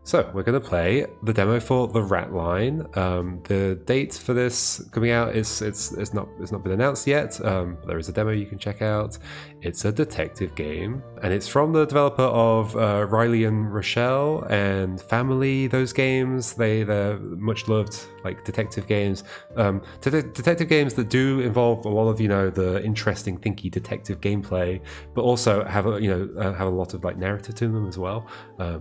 So we're going to play the demo for the Ratline. The date for this coming out it's not been announced yet. There is a demo you can check out. It's a detective game, and it's from the developer of Riley and Rochelle and Family. Those games, they're much loved, like detective games. Detective games that do involve a lot of the interesting, thinky detective gameplay, but also have a lot of like narrative to them as well.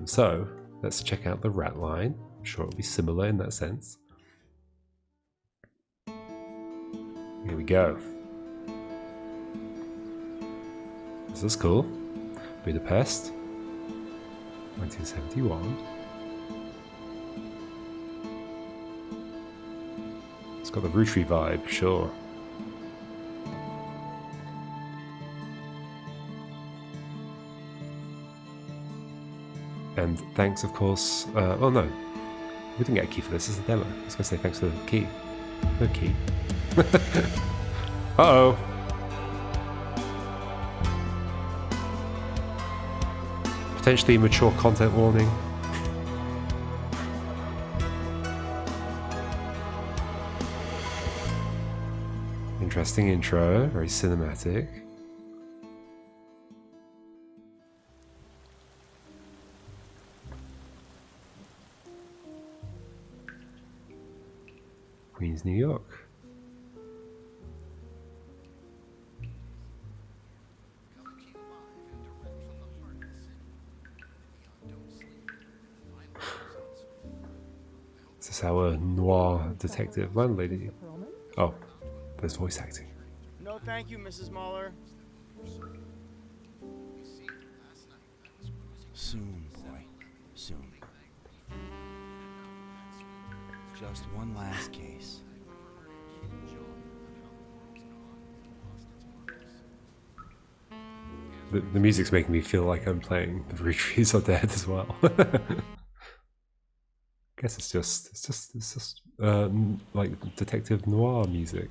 So let's check out the Ratline. I'm sure it'll be similar in that sense. Here we go. This is cool. Budapest, 1971. It's got the Rotary vibe, sure. And thanks, of course. Oh no, we didn't get a key for this. This is a demo. I was going to say thanks for the key. No key. Uh-oh. Potentially mature content warning. Interesting intro. Very cinematic. Queens, New York. This is our noir detective landlady. Oh, there's voice acting. No, thank you, Mrs. Muller. Soon, boy. Soon. Just one last case. The music's making me feel like I'm playing The Retreats Are Dead as well. Guess it's just like detective noir music.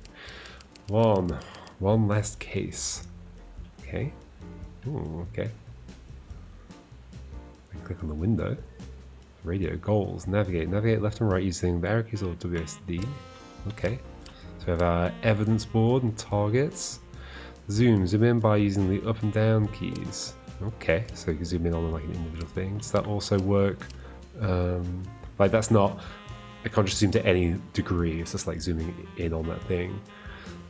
One last case. Okay. Ooh, okay. I click on the window. Radio goals. Navigate left and right using the arrow keys or WSD. Okay. So we have our evidence board and targets. Zoom in by using the up and down keys. Okay, so you can zoom in on like an individual thing. Does that also work? Like that's not, I can't just zoom to any degree. It's just like zooming in on that thing.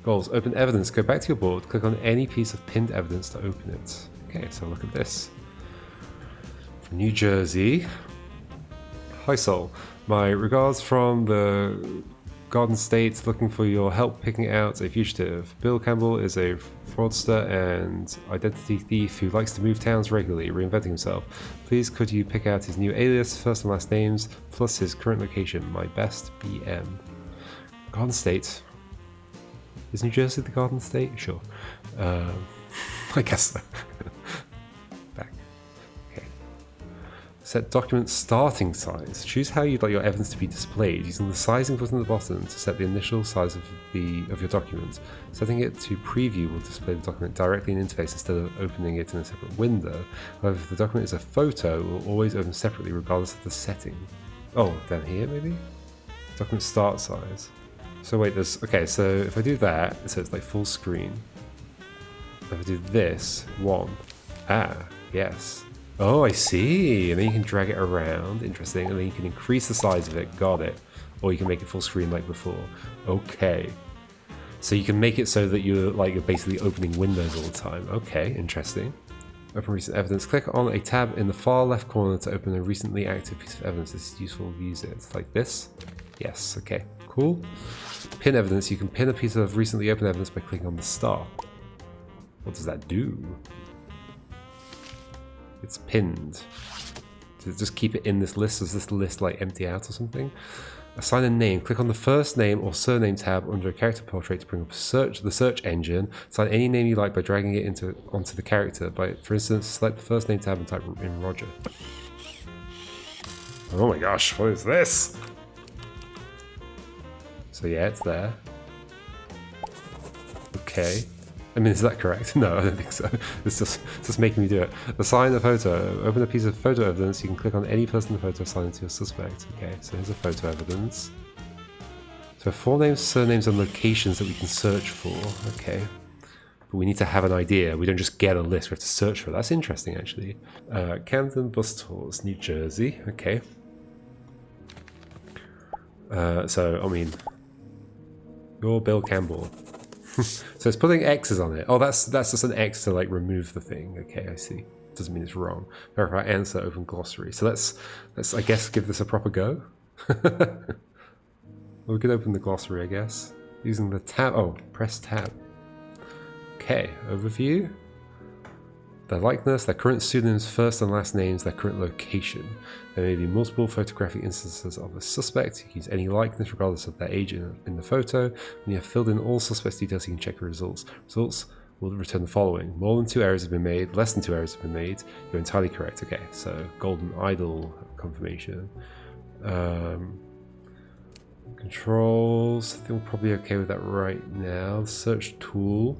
Goals, open evidence. Go back to your board. Click on any piece of pinned evidence to open it. Okay, so look at this. From New Jersey. Hi Saul, my regards from the Garden State, looking for your help picking out a fugitive. Bill Campbell is a fraudster and identity thief who likes to move towns regularly, reinventing himself. Please could you pick out his new alias, first and last names, plus his current location, my best BM. Garden State. Is New Jersey the Garden State? Sure. I guess so. Back. Okay. Set document starting size. Choose how you'd like your evidence to be displayed using the sizing button at the bottom to set the initial size of your document. Setting it to preview will display the document directly in interface instead of opening it in a separate window. However, if the document is a photo, it will always open separately regardless of the setting. Oh, down here maybe? Document start size. So wait, okay, so if I do that, so it's like full screen. If I do this, yes. Oh, I see. And then you can drag it around. Interesting. And then you can increase the size of it. Got it. Or you can make it full screen like before. Okay. So you can make it so that you're basically opening windows all the time. Okay, interesting. Open recent evidence. Click on a tab in the far left corner to open a recently active piece of evidence. This is useful to use it. Like this. Yes, okay, cool. Pin evidence. You can pin a piece of recently opened evidence by clicking on the star. What does that do? It's pinned. To just keep it in this list. Does this list like empty out or something? Assign a name. Click on the first name or surname tab under a character portrait to bring up the search engine. Assign any name you like by dragging it onto the character. For instance, select the first name tab and type in Roger. Oh my gosh, what is this? So yeah, it's there. Okay. I mean, is that correct? No, I don't think so. It's just making me do it. Assign a photo. Open a piece of photo evidence. You can click on any person in the photo, assign it to your suspect. Okay, so here's a photo evidence. So full names, surnames, and locations that we can search for. Okay. But we need to have an idea. We don't just get a list. We have to search for it. That's interesting, actually. Camden Bus Tours, New Jersey. Okay. So, I mean, you're Bill Campbell. So it's putting X's on it. Oh, that's just an X to like remove the thing. Okay, I see. Doesn't mean it's wrong. Verify answer, open glossary. So let's I guess give this a proper go. Well, we could open the glossary, I guess. Using the tab. Oh, press tab. Okay, overview. Their likeness, their current pseudonyms, first and last names, their current location. There may be multiple photographic instances of a suspect. You can use any likeness regardless of their age in the photo. When you have filled in all suspects' details, you can check your results. Results will return the following. More than 2 errors have been made, less than 2 errors have been made. You're entirely correct. Okay, so Golden Idol confirmation. Controls, I think we're probably okay with that right now. Search tool.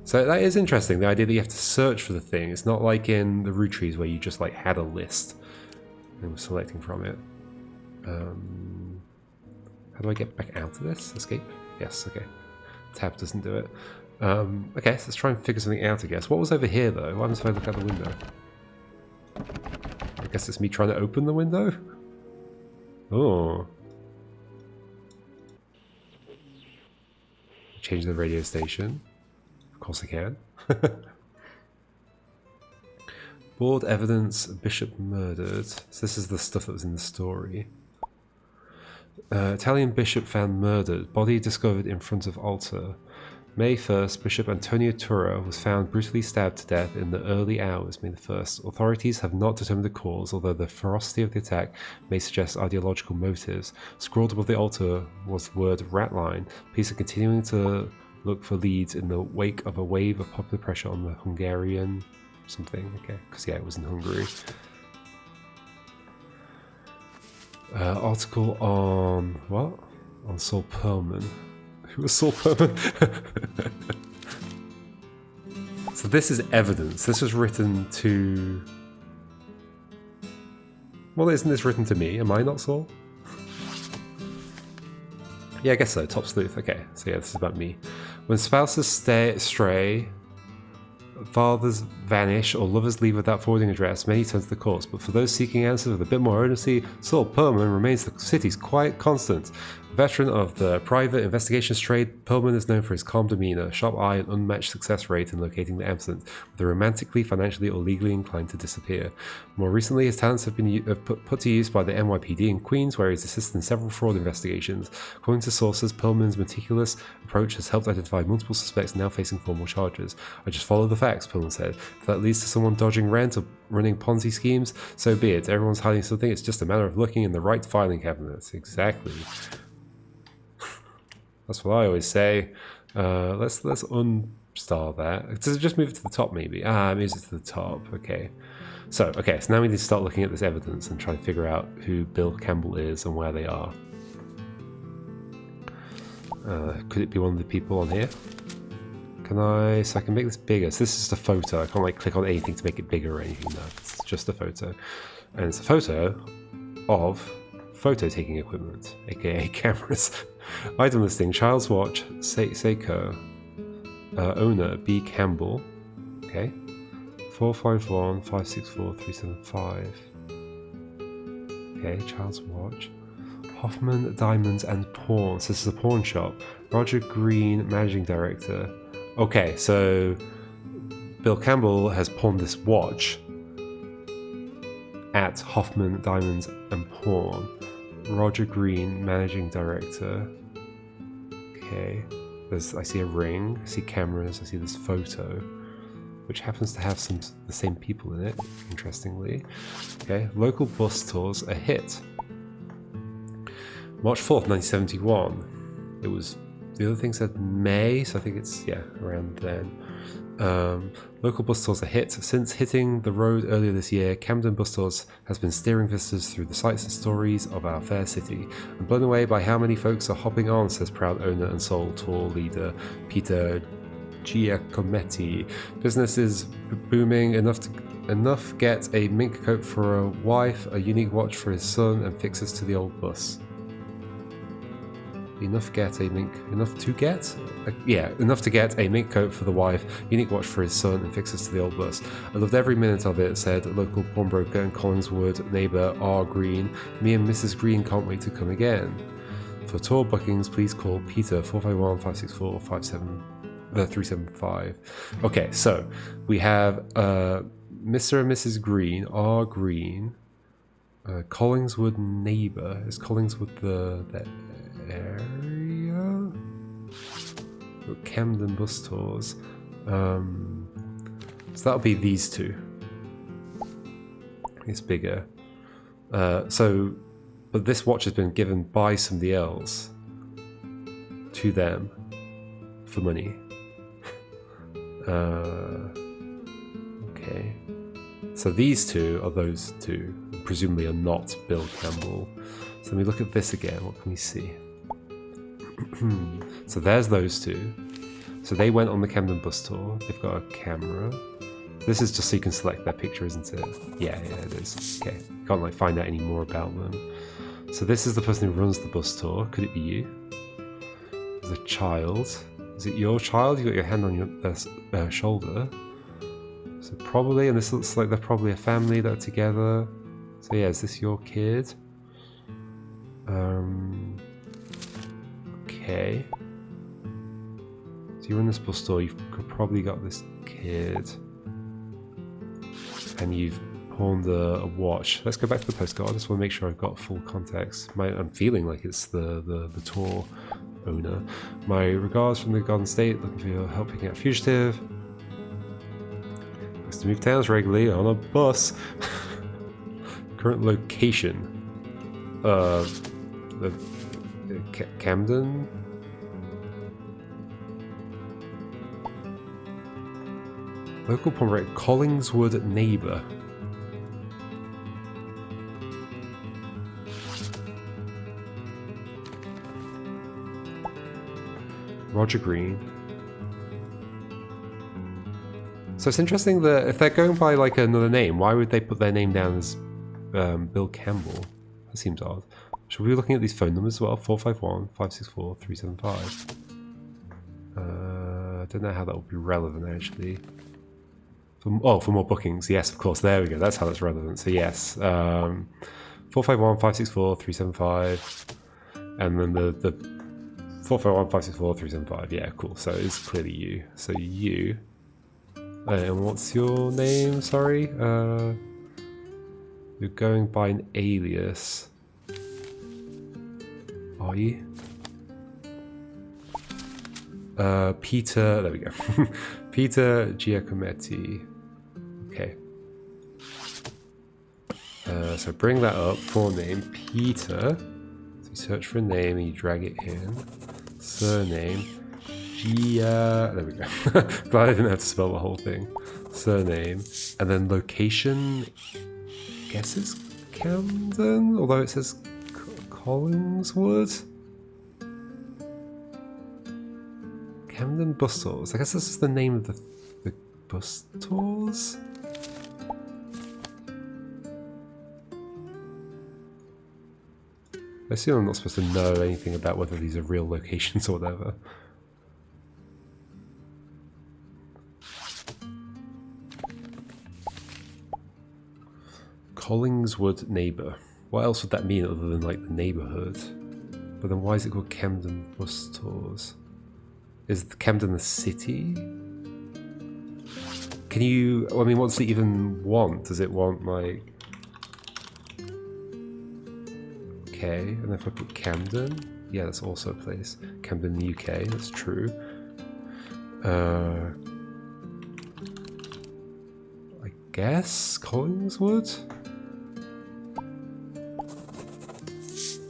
So that is interesting, the idea that you have to search for the thing. It's not like in the root trees where you just like had a list and were selecting from it. How do I get back out of this? Escape? Yes, okay. Tab doesn't do it. Okay, so let's try and figure something out, I guess. What was over here though? What happens if I look out the window? I guess it's me trying to open the window? Oh. Change the radio station. Of course I can. Board evidence, Bishop murdered. So this is the stuff that was in the story. Italian bishop found murdered. Body discovered in front of altar. May 1st, Bishop Antonio Turra was found brutally stabbed to death in the early hours, May the 1st. Authorities have not determined the cause, although the ferocity of the attack may suggest ideological motives. Scrawled above the altar was the word Ratline. Police are continuing to look for leads in the wake of a wave of popular pressure on the Hungarian something. Okay, because yeah, it was in Hungary. Article on what? On Saul Perlman. Who was Saul Perlman? So this is evidence. This was written to... Well, isn't this written to me? Am I not Saul? Yeah, I guess so. Top sleuth. Okay, so yeah, this is about me. When spouses stray, fathers vanish, or lovers leave without forwarding address, many turn to the courts. But for those seeking answers with a bit more urgency, Saul Perlman remains the city's quiet constant. Veteran of the private investigations trade, Perlman is known for his calm demeanor, sharp eye, and unmatched success rate in locating the absent, whether romantically, financially, or legally inclined to disappear. More recently, his talents have been put to use by the NYPD in Queens, where he's assisted in several fraud investigations. According to sources, Perlman's meticulous approach has helped identify multiple suspects now facing formal charges. I just follow the facts, Perlman said. If that leads to someone dodging rent or running Ponzi schemes, so be it. Everyone's hiding something. It's just a matter of looking in the right filing cabinets. Exactly. That's what I always say. Let's unstar that. Does it just move it to the top maybe? Ah, it moves it to the top. Okay. So now we need to start looking at this evidence and try and figure out who Bill Campbell is and where they are. Could it be one of the people on here? Can I... So I can make this bigger. So this is just a photo. I can't like click on anything to make it bigger or anything. No, it's just a photo. And it's a photo of photo taking equipment, aka cameras. Item listing: Child's watch, Seiko, owner B. Campbell. Okay. 451 564 375. Okay, Child's watch. Hoffman Diamonds and Pawn. So this is a pawn shop. Roger Green, managing director. Okay, so Bill Campbell has pawned this watch at Hoffman Diamonds and Pawn. Roger Green, managing director. Okay, I see a ring, I see cameras, I see this photo, which happens to have the same people in it, interestingly. Okay, local bus tours, a hit. March 4th, 1971. It was, the other thing said May, so I think it's, yeah, around then. Local bus tours a hit. Since hitting the road earlier this year, Camden Bus Tours has been steering visitors through the sights and stories of our fair city. I'm blown away by how many folks are hopping on, says proud owner and sole tour leader Peter Giacometti. Business is booming enough get a mink coat for a wife, a unique watch for his son, and fixes to the old bus. Enough to get a mink coat for the wife, unique watch for his son, and fixes to the old bus. I loved every minute of it, said local pawnbroker and Collingswood neighbour R. Green. Me and Mrs. Green can't wait to come again. For tour bookings, please call Peter 451-564-375. Okay, so we have Mr. and Mrs. Green, R. Green, Collingswood neighbour. Is Collingswood the area? Camden bus tours. So that'll be these two. It's bigger. But this watch has been given by somebody else to them for money. Okay. So these two are those two. Presumably are not Bill Campbell. So let me look at this again. What can we see? So there's those two. So they went on the Camden bus tour. They've got a camera. This is just so you can select their picture, isn't it? Yeah, it is. Okay. Can't like find out any more about them. So this is the person who runs the bus tour. Could it be you? There's a child. Is it your child? You got your hand on your shoulder. So probably, and this looks like they're probably a family that are together. So yeah, is this your kid? Okay. So you're in this bus tour. You've probably got this kid, and you've pawned a watch. Let's go back to the postcard. I just want to make sure I've got full context. I'm feeling like it's the tour owner. My regards from the Garden State, looking for your help picking out fugitive. Has to move towns regularly on a bus. Current location. Camden? Local pawnbroker, Collingswood neighbour. Roger Green. So it's interesting that if they're going by like another name, why would they put their name down as Bill Campbell? That seems odd. Should we be looking at these phone numbers as well? 451-564-375. I don't know how that would be relevant actually. For more bookings. Yes, of course. There we go. That's how that's relevant. So yes. 451-564-375. And then the 451-564-375. Yeah, cool. So it's clearly you. So you. And what's your name? Sorry. You're going by an alias. Are you? Peter. There we go. Peter Giacometti. Okay. So bring that up. Full name Peter. So you search for a name and you drag it in. Surname. There we go. Glad I didn't have to spell the whole thing. Surname. And then location. I guess it's Camden, although it says Collingswood. Camden bus tours. I guess this is the name of the bus tours. I assume I'm not supposed to know anything about whether these are real locations or whatever. Collingswood neighbour. What else would that mean other than like the neighbourhood? But then why is it called Camden bus tours? Is Camden the city? Can you... I mean, what's it even want? Does it want, like... Okay, and if I put Camden... Yeah, that's also a place. Camden, the UK, that's true. I guess Collingswood?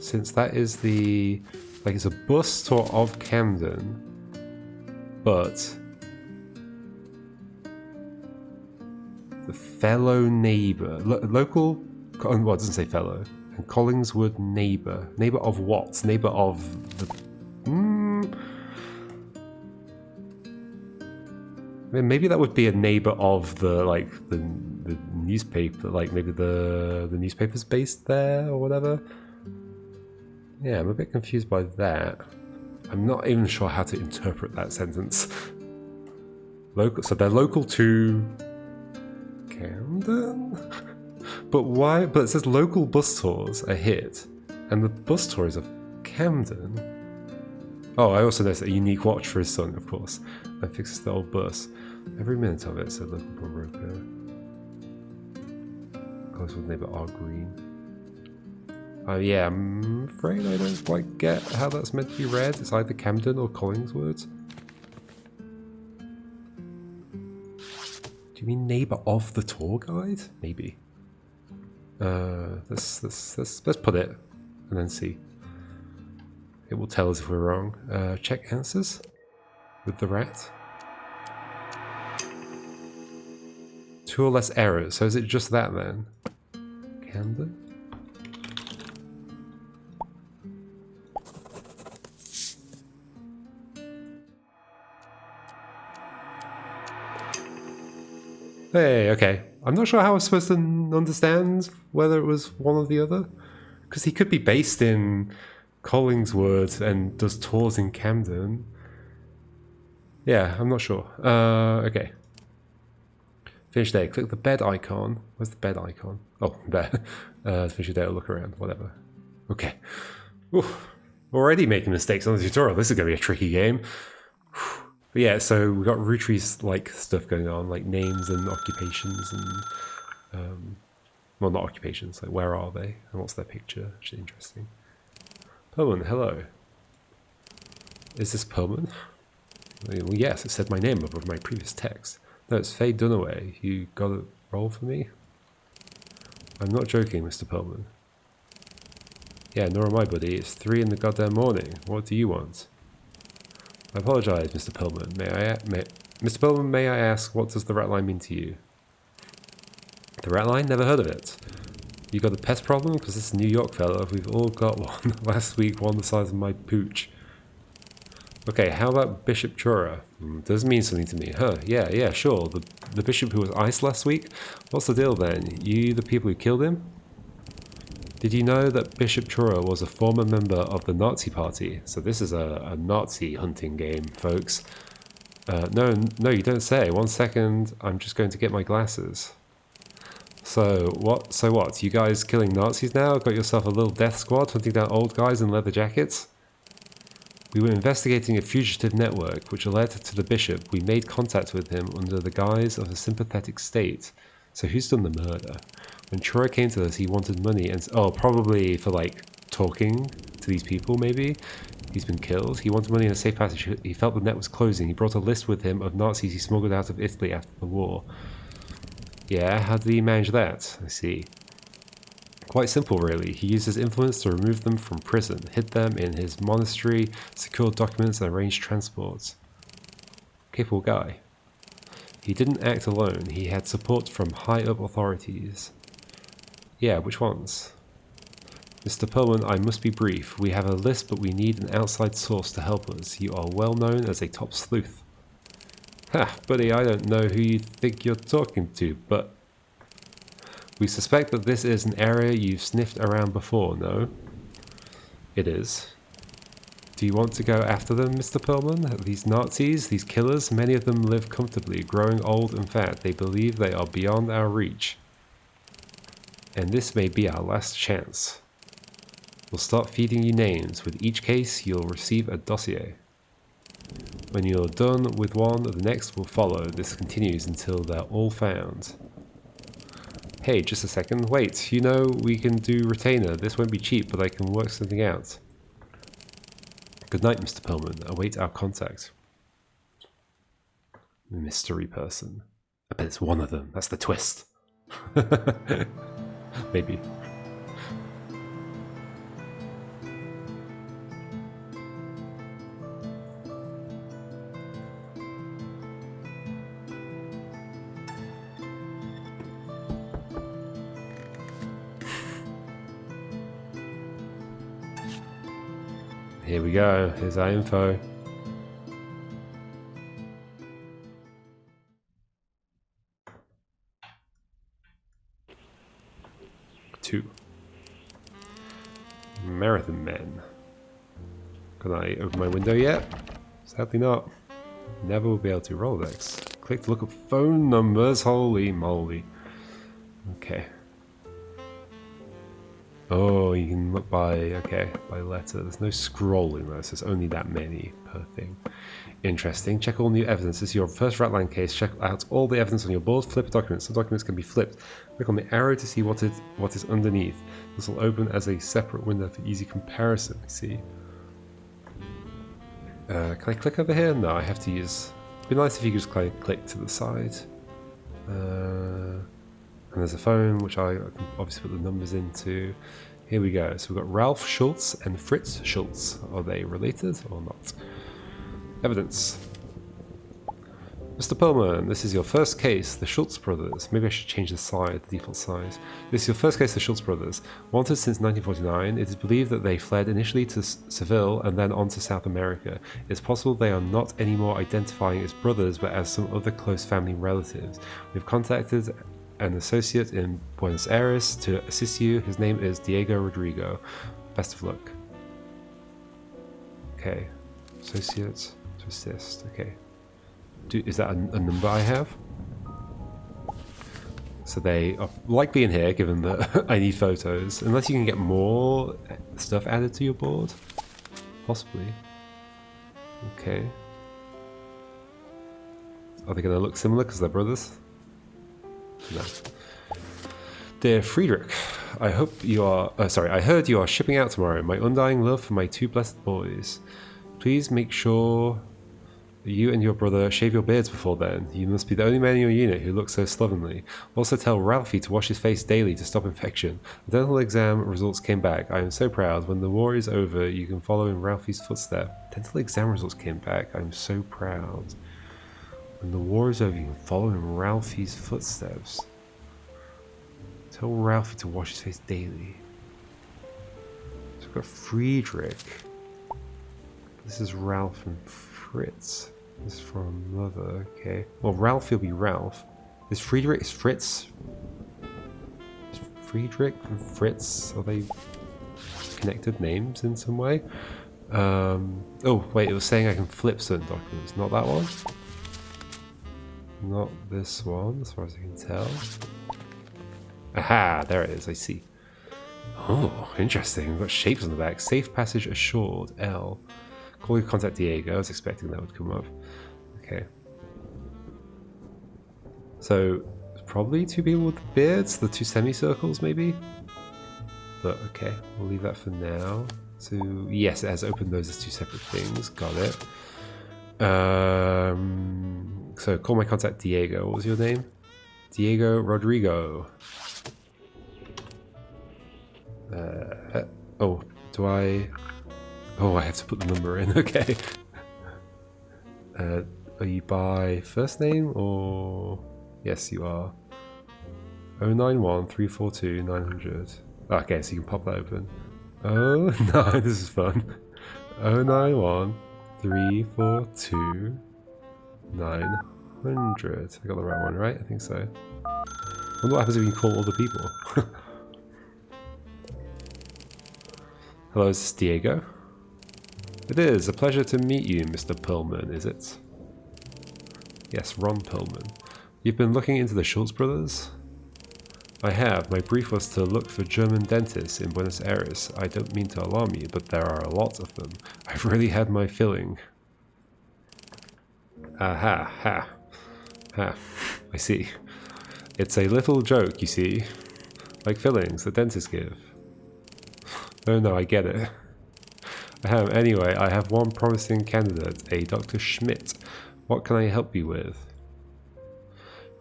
Since that is the... Like, it's a bus tour of Camden, but... The fellow neighbour... Local... Well, it doesn't say fellow. And Collingswood neighbour. Neighbour of what? Neighbour of the... I mean, maybe that would be a neighbor of the the newspaper, like maybe the newspaper's based there or whatever. Yeah, I'm a bit confused by that. I'm not even sure how to interpret that sentence. Local, so they're local to Camden? But why? But it says local bus tours are hit, and the bus tour is of Camden. Oh, I also noticed a unique watch for his son, of course, and fixes the old bus. Every minute of it, said local broker. Close with neighbor R. Green. Oh yeah, I'm afraid I don't quite get how that's meant to be read. It's either Camden or Collingswood. Do you mean neighbor of the tour guide? Maybe. Let's put it and then see. It will tell us if we're wrong. Check answers with the rat. 2 or less errors. So is it just that then? Camden? Hey, okay. I'm not sure how I was supposed to understand whether it was one or the other. Because he could be based in Collingswood and does tours in Camden. Yeah, I'm not sure. Okay. Finish day. Click the bed icon. Where's the bed icon? Oh, there. Finish your day or look around. Whatever. Okay. Oof. Already making mistakes on the tutorial. This is going to be a tricky game. But yeah, so we got Rutri's like stuff going on, like names and occupations and well, not occupations, like where are they and what's their picture, which is interesting. Perlman, hello. Is this Perlman? Well, yes, it said my name above my previous text. No, it's Faye Dunaway. You got a role for me? I'm not joking, Mr. Perlman. Yeah, nor am I, buddy. It's 3 in the goddamn morning. What do you want? I apologise, Mr. Perlman. Mr. Perlman, may I ask, what does the Ratline mean to you? The Ratline? Never heard of it. You got a pest problem? Because this is New York, fella. We've all got one. Last week, one the size of my pooch. Okay, how about Bishop Chura? Does mean something to me. Huh, yeah, sure. The bishop who was iced last week? What's the deal then? You the people who killed him? Did you know that Bishop Chura was a former member of the Nazi Party? So this is a Nazi hunting game, folks. No, you don't say. 1 second, I'm just going to get my glasses. So what? You guys killing Nazis now? Got yourself a little death squad hunting down old guys in leather jackets? We were investigating a fugitive network which alerted to the bishop. We made contact with him under the guise of a sympathetic state. So who's done the murder? When Chura came to us, he wanted money and... Oh, probably for, like, talking to these people, maybe? He's been killed. He wanted money in a safe passage. He felt the net was closing. He brought a list with him of Nazis he smuggled out of Italy after the war. Yeah, how did he manage that? I see. Quite simple, really. He used his influence to remove them from prison, hid them in his monastery, secured documents, and arranged transports. Capable guy. He didn't act alone. He had support from high-up authorities. Yeah, which ones? Mr. Perlman, I must be brief. We have a list, but we need an outside source to help us. You are well known as a top sleuth. Ha, buddy, I don't know who you think you're talking to, but... We suspect that this is an area you've sniffed around before, no? It is. Do you want to go after them, Mr. Perlman? These Nazis, these killers, many of them live comfortably, growing old and fat. They believe they are beyond our reach. And this may be our last chance. We'll start feeding you names. With each case, you'll receive a dossier. When you're done with one, the next will follow. This continues until they're all found. Hey, just a second. Wait, you know, we can do retainer. This won't be cheap, but I can work something out. Good night, Mr. Perlman. Await our contact. Mystery person. I bet it's one of them. That's the twist. Maybe. Here we go. Here's our info. Marathon men. Can I open my window yet? Sadly not. Never will be able to. Rolodex. Click to look up phone numbers. Holy moly. Okay. Oh, you can look by, okay, by letter. There's no scrolling though, so it's only that many per thing. Interesting. Check all new evidence. This is your first Ratline case. Check out all the evidence on your board. Flip a document. Some documents can be flipped. Click on the arrow to see what is underneath. This will open as a separate window for easy comparison. See. Can I click over here? No, I have to use... It'd be nice if you could just click to the side. And there's a phone, which I can obviously put the numbers into. Here we go. So we've got Ralph Schultz and Fritz Schultz. Are they related or not? Evidence. Mr. Perlman, this is your first case, the Schultz brothers. Maybe I should change the default size. This is your first case, the Schultz brothers. Wanted since 1949, it is believed that they fled initially to Seville and then on to South America. It's possible they are not anymore identifying as brothers, but as some other close family relatives. We've contacted an associate in Buenos Aires to assist you. His name is Diego Rodrigo. Best of luck. Okay. Associate to assist. Okay. Is that a number I have? So they are likely in here, given that I need photos. Unless you can get more stuff added to your board. Possibly. Okay. Are they going to look similar because they're brothers? No. Dear Friedrich, I hope you are... I heard you are shipping out tomorrow. My undying love for my two blessed boys. Please make sure you and your brother shave your beards before then. You must be the only man in your unit who looks so slovenly. Also tell Ralphie to wash his face daily to stop infection. The dental exam results came back. I am so proud. When the war is over, you can follow in Ralphie's footsteps. Dental exam results came back. I am so proud. When the war is over, you can follow in Ralphie's footsteps. Tell Ralphie to wash his face daily. So we've got Friedrich. This is Ralph and Fritz. This is from Mother, okay. Well, Ralph will be Ralph. Is Friedrich, is Fritz? Is Friedrich and Fritz, are they connected names in some way? Oh, wait, it was saying I can flip certain documents. Not that one? Not this one, as far as I can tell. Aha, there it is, I see. Oh, interesting. We've got shapes on the back. Safe passage assured, L. Call your contact Diego. I was expecting that would come up. Okay. So, probably two people with beards, the two semicircles maybe? But okay, we'll leave that for now. So, yes, it has opened those as two separate things. Got it. So, call my contact Diego. What was your name? Diego Rodrigo. Oh, do I... Oh, I have to put the number in, okay. Are you by first name or... Yes, you are. 091 342 900. Okay, so you can pop that open. Oh, no, this is fun. 091 342 900. I got the right one, right? I think so. I wonder what happens if you call other people. Hello, is this Diego? It is a pleasure to meet you, Mr. Perlman, is it? Yes, Ron Perlman. You've been looking into the Schultz brothers? I have. My brief was to look for German dentists in Buenos Aires. I don't mean to alarm you, but there are a lot of them. I've really had my filling. Aha, ha. Ha. I see. It's a little joke, you see. Like fillings that dentists give. Oh no, I get it. Anyway, I have one promising candidate, a Dr. Schmidt. What can I help you with?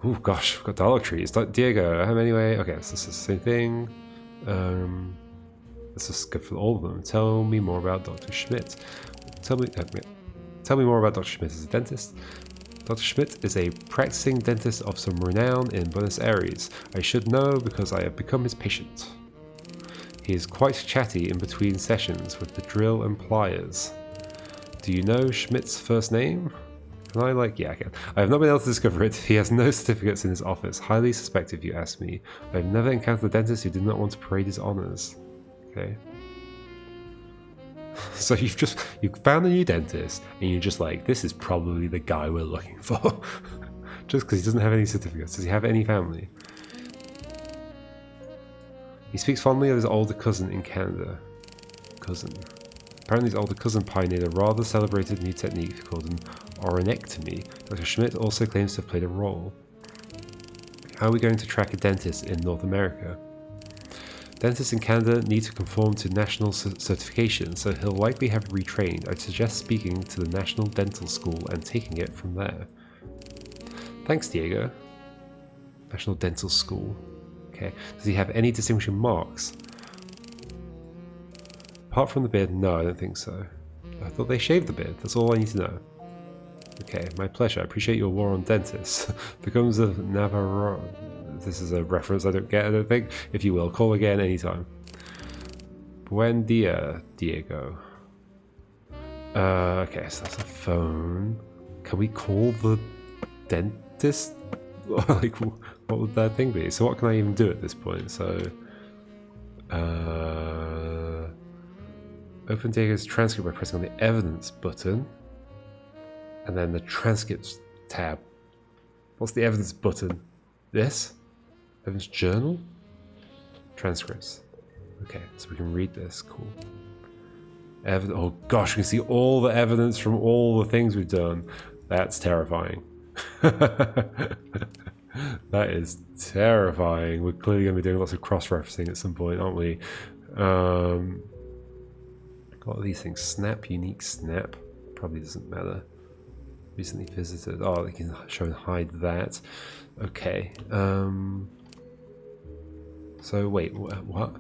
Oh gosh, we've got dialogue trees. Diego, anyway. Okay, so this is the same thing. Let's just go for all of them. Tell me more about Dr. Schmidt. Tell me more about Dr. Schmidt as a dentist. Dr. Schmidt is a practicing dentist of some renown in Buenos Aires. I should know because I have become his patient. He is quite chatty in between sessions with the drill and pliers. Do you know Schmidt's first name? Can I yeah, I can. I have not been able to discover it. He has no certificates in his office. Highly suspect if you ask me. I have never encountered a dentist who did not want to parade his honors. Okay. So you found a new dentist, and you're just like, this is probably the guy we're looking for. Just because he doesn't have any certificates. Does he have any family? He speaks fondly of his older cousin in Canada. Cousin. Apparently his older cousin pioneered a rather celebrated new technique called an oronectomy. Dr. Schmidt also claims to have played a role. How are we going to track a dentist in North America? Dentists in Canada need to conform to national certification, so he'll likely have retrained. I'd suggest speaking to the National Dental School and taking it from there. Thanks, Diego. National Dental School. Okay. Does he have any distinguishing marks? Apart from the beard, no, I don't think so. I thought they shaved the beard. That's all I need to know. Okay, my pleasure. I appreciate your war on dentists. Becomes of Navarro. This is a reference I don't get, I don't think. If you will, call again anytime. Buen dia, Diego. Okay, so that's a phone. Can we call the dentist? Like, what would that thing be? So what can I even do at this point? So, open Diego's transcript by pressing on the evidence button. And then the transcripts tab. What's the evidence button? This? Evidence journal? Transcripts. Okay, so we can read this. Cool. Oh gosh, we can see all the evidence from all the things we've done. That's terrifying. That is terrifying. We're clearly going to be doing lots of cross-referencing at some point, aren't we? What are these things? Snap, unique snap. Probably doesn't matter. Recently visited. Oh, they can show and hide that. Okay. So wait, what?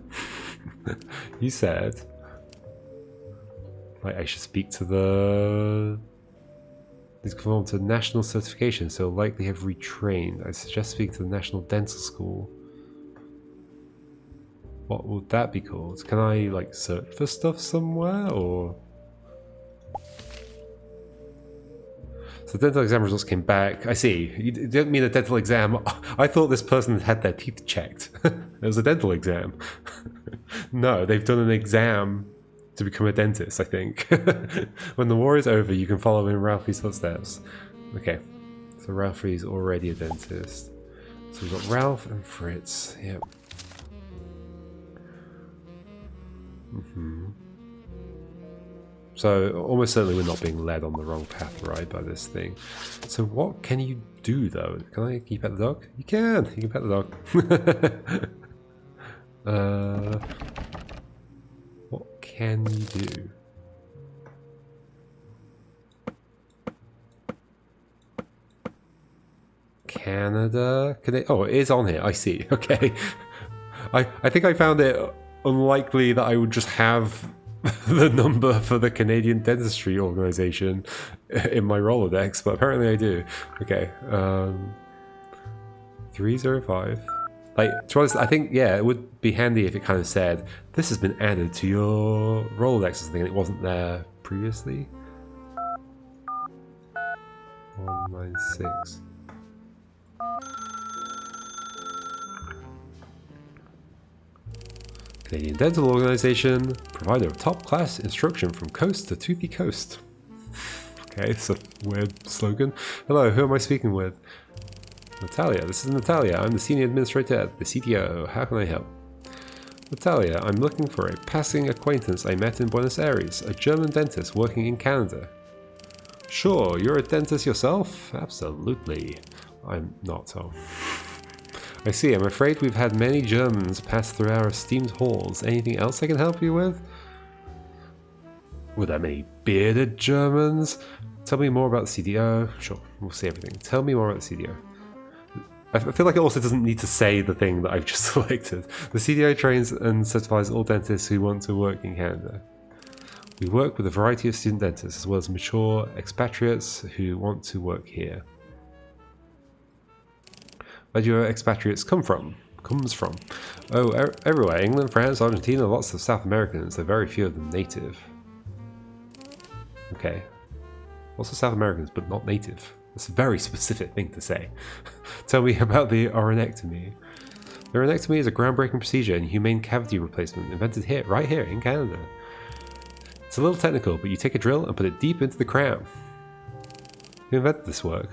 You said like I should speak to the. He's conform to national certification, so likely have retrained. I suggest speak to the National Dental School. What would that be called? Can I like search for stuff somewhere or? So the dental exam results came back. I see. You didn't mean a dental exam. I thought this person had had their teeth checked. It was a dental exam. No, they've done an exam to become a dentist, I think. When the war is over, you can follow in Ralphie's footsteps. Okay. So Ralphie's already a dentist. So we've got Ralph and Fritz. Yep. So almost certainly we're not being led on the wrong path, right, by this thing. So what can you do, though? Can I pet the dog? You can! You can pet the dog. What can you do? Canada? Oh, it is on here. I see. Okay. I think I found it unlikely that I would just have the number for the Canadian Dentistry Organization in my Rolodex, but apparently I do. Okay. 305. Like, to be honest, I think, yeah, it would be handy if it kind of said, this has been added to your Rolodex or something, and it wasn't there previously. 196. Canadian Dental Organization, provider of top-class instruction from coast to toothy coast. Okay, it's a weird slogan. Hello, who am I speaking with? Natalia, this is Natalia. I'm the senior administrator at the CTO. How can I help? Natalia, I'm looking for a passing acquaintance I met in Buenos Aires, a German dentist working in Canada. Sure, you're a dentist yourself? Absolutely. I'm not, so. I see, I'm afraid we've had many Germans pass through our esteemed halls. Anything else I can help you with? Were there many bearded Germans? Tell me more about the CDO. Sure, we'll see everything. Tell me more about the CDO. I feel like it also doesn't need to say the thing that I've just selected. The CDO trains and certifies all dentists who want to work in Canada. We work with a variety of student dentists as well as mature expatriates who want to work here. Where do your expatriates comes from? Oh, everywhere. England, France, Argentina, lots of South Americans, though very few of them native. Okay. Lots of South Americans, but not native. That's a very specific thing to say. Tell me about the oronectomy. The oronectomy is a groundbreaking procedure in humane cavity replacement invented right here in Canada. It's a little technical, but you take a drill and put it deep into the crown. Who invented this work?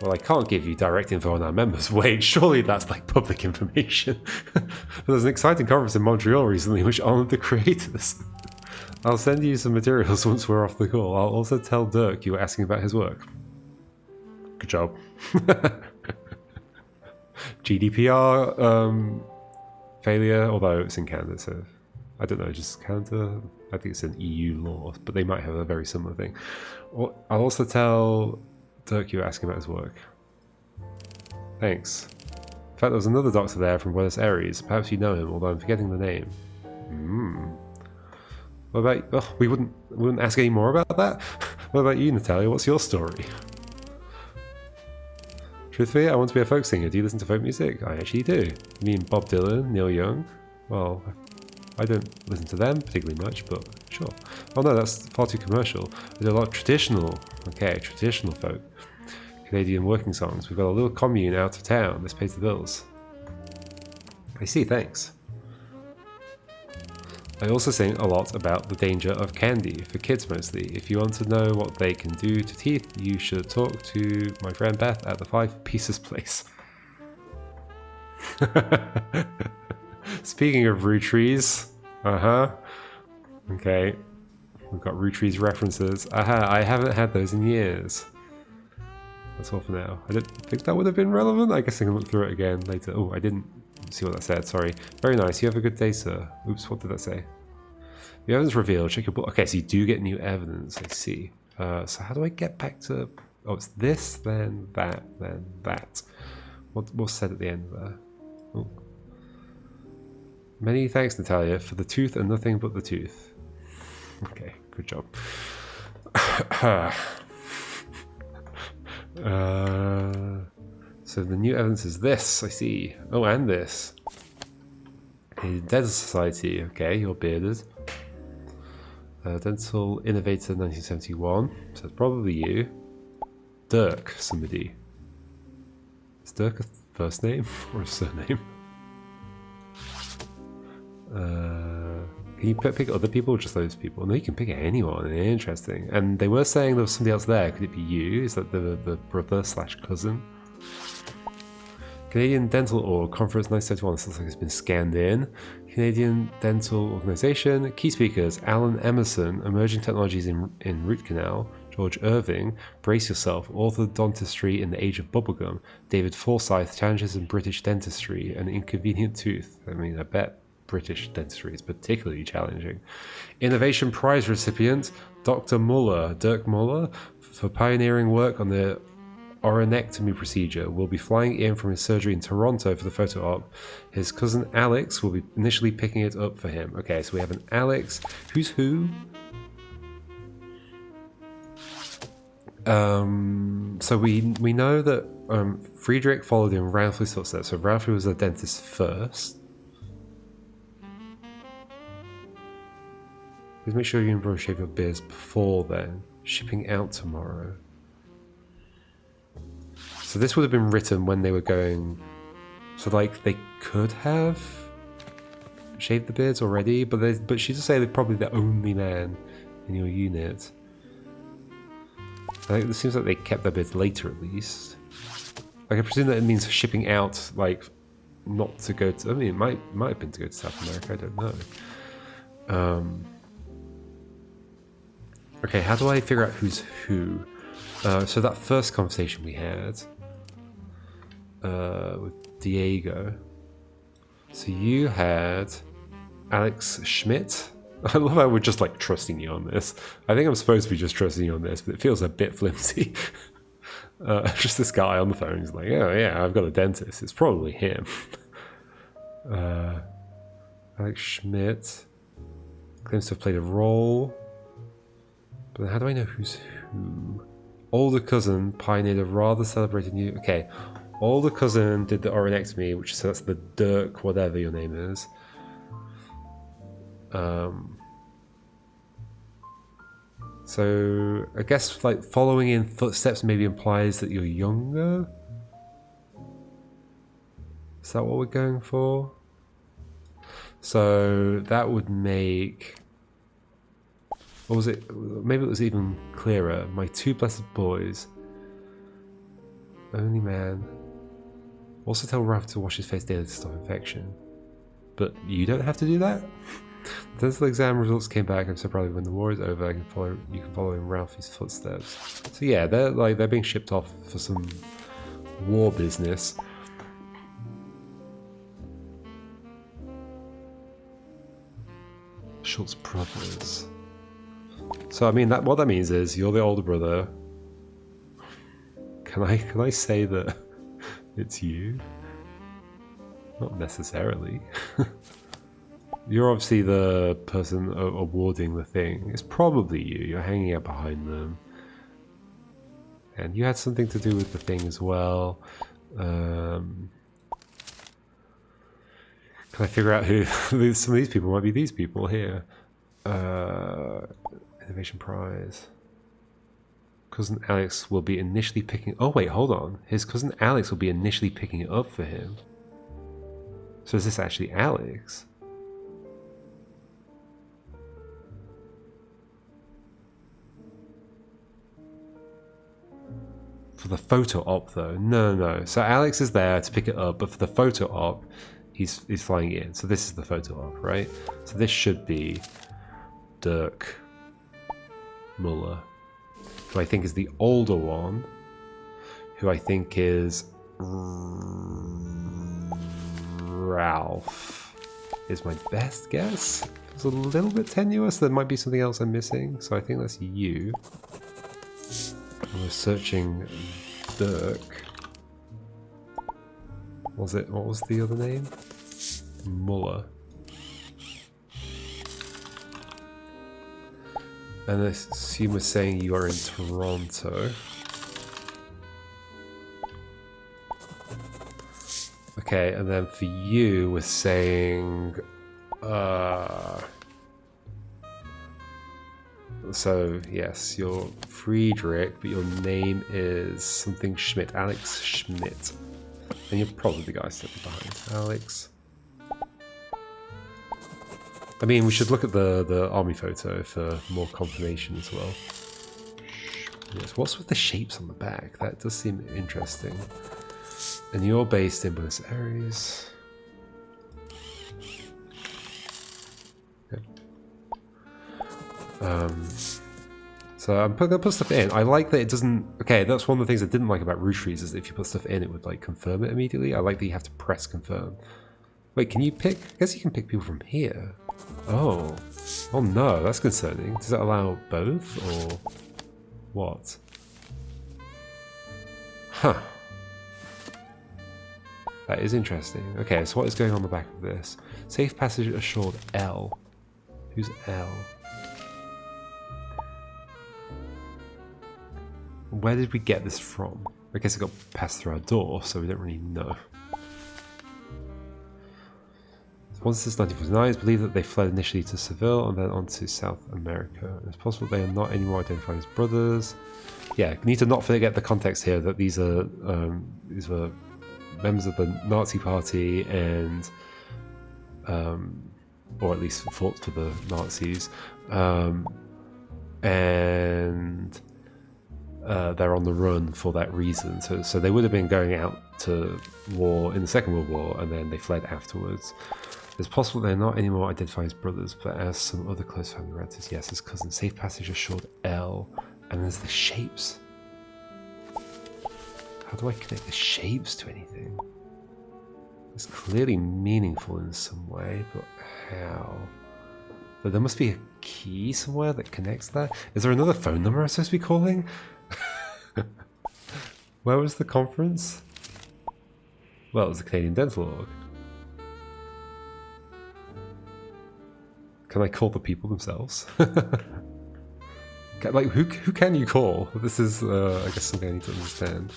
Well, I can't give you direct info on our members. Wait, surely that's like public information. But there's an exciting conference in Montreal recently which honored the creators. I'll send you some materials once we're off the call. I'll also tell Dirk you were asking about his work. Good job. GDPR failure, although it's in Canada, so I don't know, just Canada? I think it's an EU law, but they might have a very similar thing. I'll also tell Dirk you were asking about his work. Thanks. In fact, there was another doctor there from Buenos Aires. Perhaps you know him, although I'm forgetting the name. What about... Oh, we wouldn't ask any more about that? What about you, Natalia? What's your story? Truthfully, I want to be a folk singer. Do you listen to folk music? I actually do. You mean Bob Dylan, Neil Young? Well, I don't listen to them particularly much, but sure. Oh no, that's far too commercial. I do a lot of traditional folk. Canadian working songs. We've got a little commune out of town. This pays the bills. I see, thanks. I also sing a lot about the danger of candy, for kids mostly. If you want to know what they can do to teeth, you should talk to my friend Beth at the 5 Pieces place. Speaking of root trees, okay, we've got root trees references. I haven't had those in years. That's all for now. I didn't think that would have been relevant. I guess I can look through it again later. Oh, I didn't see what that said, sorry. Very nice, you have a good day, sir. Oops, what did that say? The evidence revealed, check your book. Okay, so you do get new evidence, I see. So how do I get back to... Oh, it's this, then that, then that. What's said at the end there? Oh. Many thanks, Natalia, for the tooth and nothing but the tooth. Okay, good job. So the new evidence is this, I see. Oh, and this. A Dental Society, okay, you're bearded. Dental Innovator 1971, so it's probably you. Dirk, somebody. Is Dirk a first name or a surname? Can you pick other people or just those people? No, you can pick anyone. Interesting. And they were saying there was somebody else there. Could it be you? Is that the brother / cousin? Canadian Dental Org Conference 1971. This looks like it's been scanned in. Canadian Dental Organization. Key speakers: Alan Emerson, Emerging Technologies in Root Canal. George Irving, Brace Yourself, Orthodontistry in the Age of Bubblegum. David Forsyth, Challenges in British Dentistry, An Inconvenient Tooth. I mean, I bet British dentistry is particularly challenging. Innovation Prize recipient Dr. Muller, Dirk Muller, for pioneering work on the oronectomy procedure, will be flying in from his surgery in Toronto for the photo op. His cousin Alex will be initially picking it up for him. Okay, so we have an Alex. Who's who? So we know that Friedrich followed in Ralphie's footsteps. So Ralphie was a dentist first. Please make sure you and Bro shave your beards before then. Shipping out tomorrow. So this would have been written when they were going... So like they could have shaved the beards already, but she does say they're probably the only man in your unit. It seems like they kept their beards later at least. Like I presume that it means shipping out, like not to go to... I mean, it might have been to go to South America, I don't know. Okay, how do I figure out who's who? So that first conversation we had with Diego. So you had Alex Schmidt. I love how we're just like trusting you on this. I think I'm supposed to be just trusting you on this, but it feels a bit flimsy. Just this guy on the phone is like, oh yeah, I've got a dentist. It's probably him. Alex Schmidt claims to have played a role. But how do I know who's who? Older cousin pioneered a rather celebrated new... Okay, older cousin did the oronectomy, which so that's the Dirk, whatever your name is. So I guess like following in footsteps maybe implies that you're younger. Is that what we're going for? So that would make Or was it, maybe it was even clearer. My two blessed boys. Only man. Also tell Ralph to wash his face daily to stop infection. But you don't have to do that? The dental exam results came back. I'm so proud when the war is over, you can follow in Ralphie's footsteps. So yeah, they're being shipped off for some war business. Schultz brothers. So I mean, what that means is you're the older brother. Can I say that it's you? Not necessarily. You're obviously the person awarding the thing. It's probably you. You're hanging out behind them. And you had something to do with the thing as well. Can I figure out who some of these people might be? These people here. Innovation prize. Cousin Alex will be initially picking... Oh wait, hold on. His cousin Alex will be initially picking it up for him. So is this actually Alex? For the photo op though? No. So Alex is there to pick it up, but for the photo op, he's flying in. So this is the photo op, right? So this should be Dirk Muller, who I think is the older one, who I think is Ralph, is my best guess. It's a little bit tenuous. There might be something else I'm missing, so I think that's you. And we're searching Dirk. What was the other name? Muller. And I assume we're saying you are in Toronto. Okay, and then for you, we're saying... So, yes, you're Friedrich, but your name is something Schmidt. Alex Schmidt. And you're probably the guy sitting behind. Alex. I mean, we should look at the army photo for more confirmation as well. Yes, what's with the shapes on the back? That does seem interesting. And you're based in Buenos Aires. Yep. So I'm gonna put stuff in. I like that it doesn't... Okay, that's one of the things I didn't like about Rouge Trees, is that if you put stuff in, it would like confirm it immediately. I like that you have to press confirm. Wait, can you pick... I guess you can pick people from here. Oh. Oh no, that's concerning. Does that allow both, or what? Huh. That is interesting. Okay, so what is going on the back of this? Safe passage assured L. Who's L? Where did we get this from? I guess it got passed through our door, so we don't really know. Once since 1949, it's believed that they fled initially to Seville and then on to South America. It's possible they are not anymore identified as brothers. Yeah, need to not forget the context here that these were members of the Nazi Party and, or at least fought for the Nazis, and they're on the run for that reason. So they would have been going out to war in the Second World War, and then they fled afterwards. It's possible they're not anymore identified as brothers, but as some other close family relatives, yes, as cousins. Safe passage assured L, and there's the shapes. How do I connect the shapes to anything? It's clearly meaningful in some way, but how? But there must be a key somewhere that connects that. Is there another phone number I'm supposed to be calling? Where was the conference? Well, it was the Canadian Dental Org. Can I call the people themselves? Like, who can you call? This is, I guess, something I need to understand.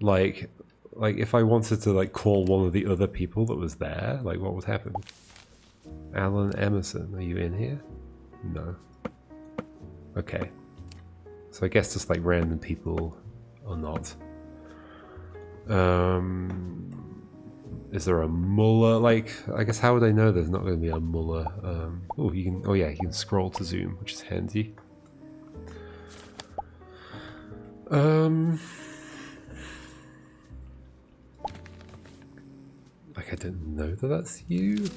Like if I wanted to like call one of the other people that was there, like what would happen? Alan Emerson, are you in here? No. Okay. So I guess just like random people or not. Is there a Muller? Like, I guess how would I know there's not going to be a Muller? Oh, you can. Oh yeah, you can scroll to zoom, which is handy. Like I didn't know that that's you.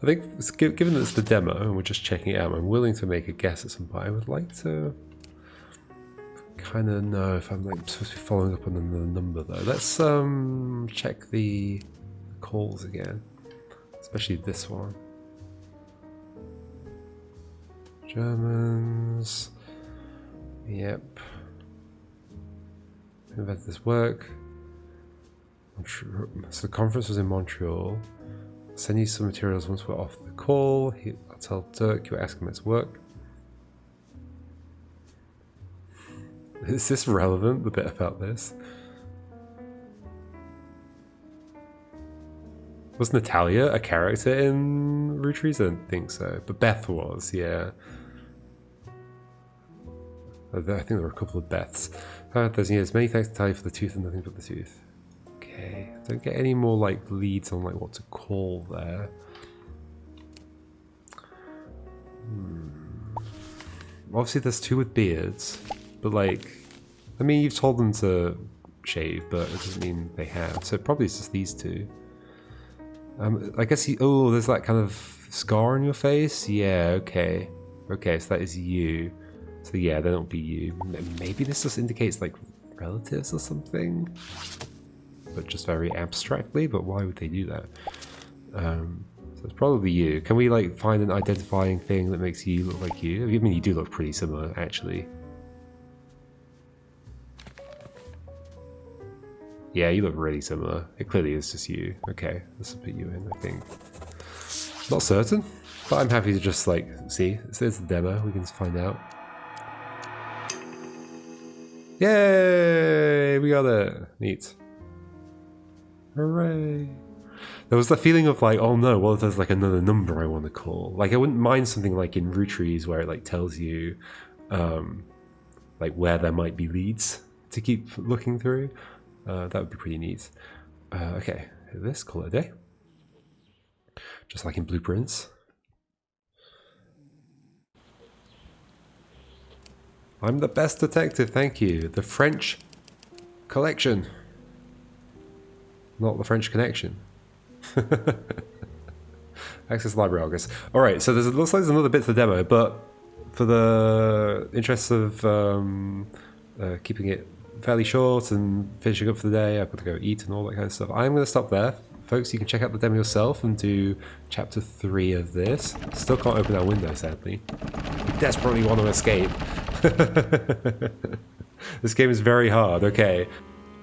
I think, given that it's the demo and we're just checking it out, I'm willing to make a guess at some point. I would like to kind of know if I'm like supposed to be following up on the number though. Let's check the calls again, especially this one. Germans. Yep. Who invented this work? So the conference was in Montreal. I'll send you some materials once we're off the call. I'll tell Dirk you ask him his work. Is this relevant, the bit about this? Was Natalia a character in Rootries? I don't think so. But Beth was, yeah. I think there were a couple of Beths. 1,000 years. Many thanks, Natalia, for the tooth and nothing but the tooth. Okay. Don't get any more like leads on like what to call there. Obviously there's two with beards, but like, I mean, you've told them to shave, but it doesn't mean they have. So probably it's just these two. I guess oh, there's that kind of scar on your face. Yeah, okay. Okay, so that is you. So yeah, that don't be you. Maybe this just indicates like relatives or something, but just very abstractly. But why would they do that? So it's probably you. Can we like find an identifying thing that makes you look like you? I mean, you do look pretty similar, actually. Yeah, you look really similar. It clearly is just you. Okay, let's put you in, I think. Not certain, but I'm happy to just like see. It's the demo, we can just find out. Yay! We got it! Neat. Hooray! There was the feeling of like, oh no, what if there's like another number I want to call? Like I wouldn't mind something like in Rootries where it like tells you like where there might be leads to keep looking through. That would be pretty neat. Okay, this, call it a day. Just like in Blueprints. I'm the best detective, thank you. The French Collection. Not the French Connection. Access library, I guess. Alright, so looks like there's another bit to the demo, but for the interests of keeping it fairly short and finishing up for the day, I've got to go eat and all that kind of stuff. I'm going to stop there. Folks, you can check out the demo yourself and do chapter 3 of this. Still can't open that window, sadly. I desperately want to escape. This game is very hard. Okay.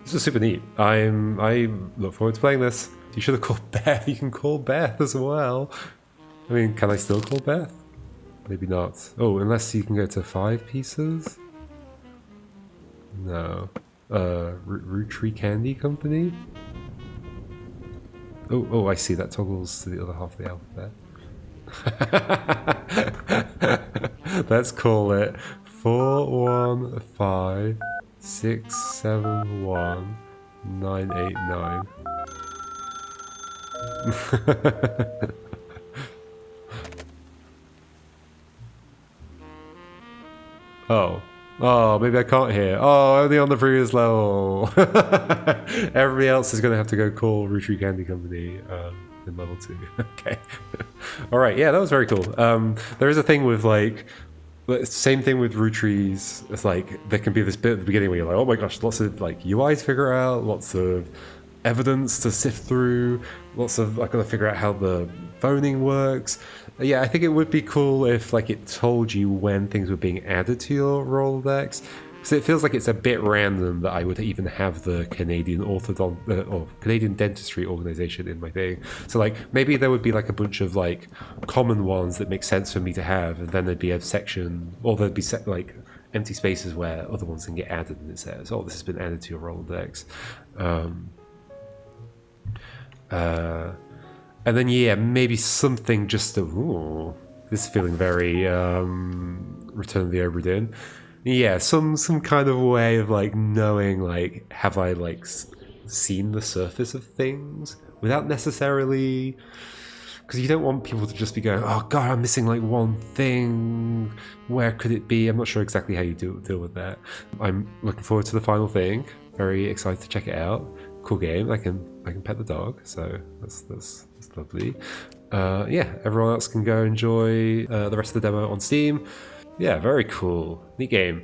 This is super neat. I look forward to playing this. You should have called Beth. You can call Beth as well. I mean, can I still call Beth? Maybe not. Oh, unless you can go to 5 pieces? No. Root Tree Candy Company? Oh, I see. That toggles to the other half of the alphabet. Let's call it 415671989. Oh, maybe I can't hear. Oh, only on the previous level. Everybody else is going to have to go call Root Tree Candy Company in level 2. Okay. All right. Yeah, that was very cool. There is a thing with like, same thing with Root Trees. It's like there can be this bit at the beginning where you're like, oh my gosh, lots of like UI to figure out, lots of evidence to sift through, lots of I gotta figure out how the phoning works. Yeah, I think it would be cool if like it told you when things were being added to your Rolodex. So it feels like it's a bit random that I would even have the Canadian or Canadian Dentistry Organization in my thing. So like maybe there would be like a bunch of like common ones that make sense for me to have, and then there'd be a section, or there'd be like empty spaces where other ones can get added, and it says, "Oh, this has been added to your Rolodex." And then yeah, maybe something just to, this is feeling very Return of the Obra Dinn. Yeah, some kind of way of like knowing, like, have I like seen the surface of things without necessarily, because you don't want people to just be going, oh god, I'm missing like one thing, where could it be? I'm not sure exactly how you deal with that. I'm looking forward to the final thing, very excited to check it out. Cool game. I can pet the dog, so that's lovely. Yeah, everyone else can go enjoy the rest of the demo on Steam. Yeah, very cool. Neat game.